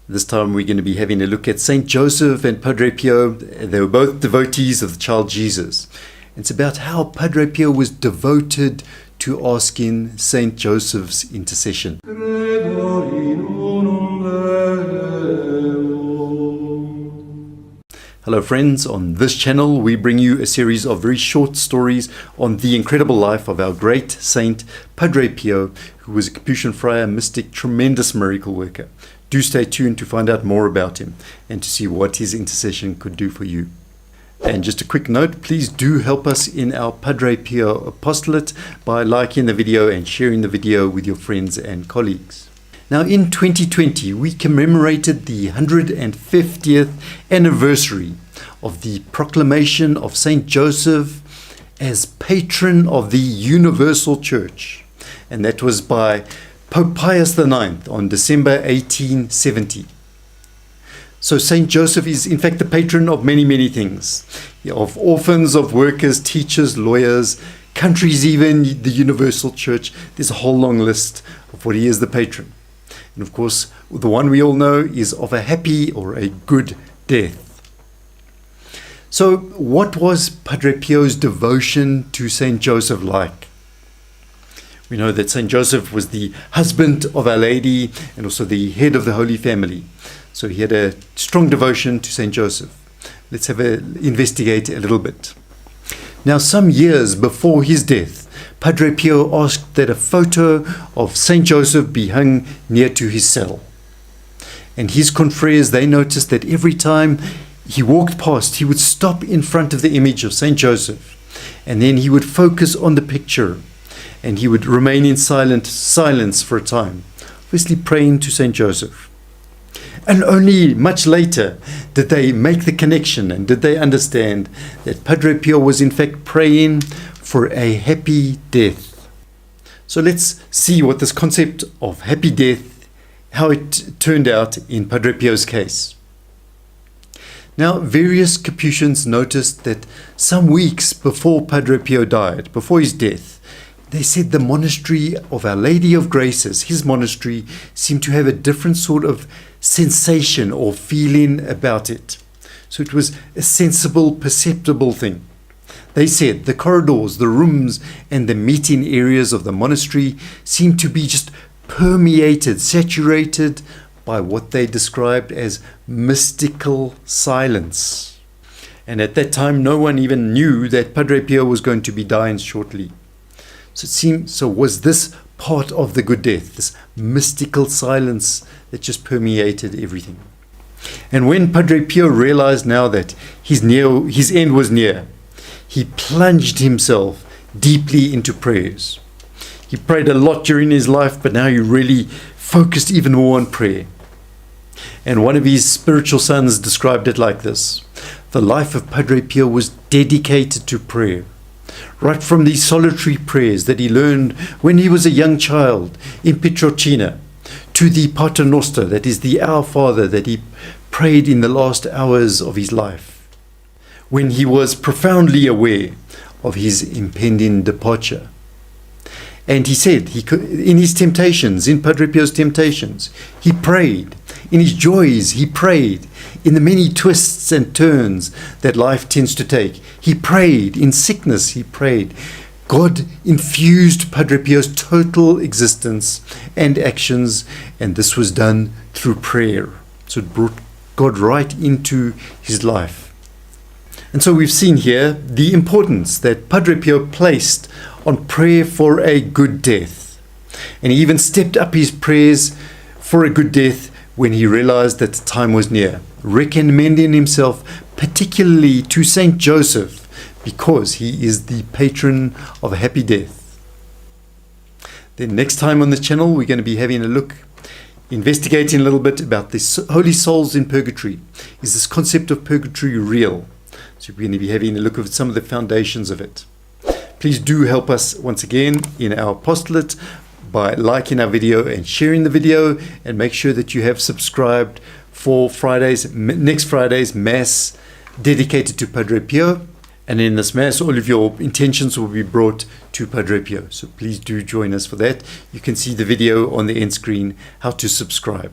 This time we're going to be having a look at Saint Joseph and Padre Pio. They were both devotees of the child Jesus. It's about how Padre Pio was devoted to asking Saint Joseph's intercession. Hello friends, on this channel we bring you a series of very short stories on the incredible life of our great saint Padre Pio, who was a Capuchin friar, mystic, tremendous miracle worker. Do stay tuned to find out more about him and to see what his intercession could do for you. And just a quick note, please do help us in our Padre Pio apostolate by liking the video and sharing the video with your friends and colleagues. Now in 2020 we commemorated the 150th anniversary of the proclamation of Saint Joseph as patron of the Universal Church, and that was by Pope Pius IX on December 1870. So Saint Joseph is in fact the patron of many things, of orphans, of workers, teachers, lawyers, countries, even the Universal Church. There's a whole long list of what he is the patron. And of course, the one we all know is of a happy or a good death. So what was Padre Pio's devotion to Saint Joseph like? We know that Saint Joseph was the husband of Our Lady and also the head of the Holy Family. So he had a strong devotion to Saint Joseph. Let's investigate a little bit. Now, some years before his death, Padre Pio asked that a photo of Saint Joseph be hung near to his cell. And his confreres, they noticed that every time he walked past, he would stop in front of the image of Saint Joseph, and then he would focus on the picture, and he would remain in silence for a time, obviously praying to Saint Joseph. And only much later did they make the connection and did they understand that Padre Pio was in fact praying for a happy death. So let's see what this concept of happy death, how it turned out in Padre Pio's case. Now, various Capuchins noticed that some weeks before Padre Pio died, before his death, they said the monastery of Our Lady of Graces, his monastery, seemed to have a different sort of sensation or feeling about it. So it was a sensible, perceptible thing. They said the corridors, the rooms, and the meeting areas of the monastery seemed to be just permeated, saturated by what they described as mystical silence. And at that time, no one even knew that Padre Pio was going to be dying shortly. So was this part of the good death, this mystical silence that just permeated everything? And when Padre Pio realized now that his end was near, he plunged himself deeply into prayers. He prayed a lot during his life, but now he really focused even more on prayer. And one of his spiritual sons described it like this: the life of Padre Pio was dedicated to prayer. Right from these solitary prayers that he learned when he was a young child in Pietrelcina, to the Pater Noster, that is the Our Father, that he prayed in the last hours of his life, when he was profoundly aware of his impending departure. And he said, in his temptations, in Padre Pio's temptations, he prayed. In his joys, he prayed. In the many twists and turns that life tends to take, he prayed. In sickness, he prayed. God infused Padre Pio's total existence and actions, and this was done through prayer. So it brought God right into his life. And so we've seen here the importance that Padre Pio placed on prayer for a good death. And he even stepped up his prayers for a good death when he realized that the time was near, recommending himself particularly to Saint Joseph because he is the patron of a happy death. Then next time on the channel we're going to be having a look, investigating a little bit about the holy souls in purgatory. Is this concept of purgatory real? So we're going to be having a look at some of the foundations of it. Please do help us once again in our apostolate by liking our video and sharing the video, and make sure that you have subscribed for next Friday's Mass dedicated to Padre Pio. And in this Mass, all of your intentions will be brought to Padre Pio. So please do join us for that. You can see the video on the end screen, how to subscribe.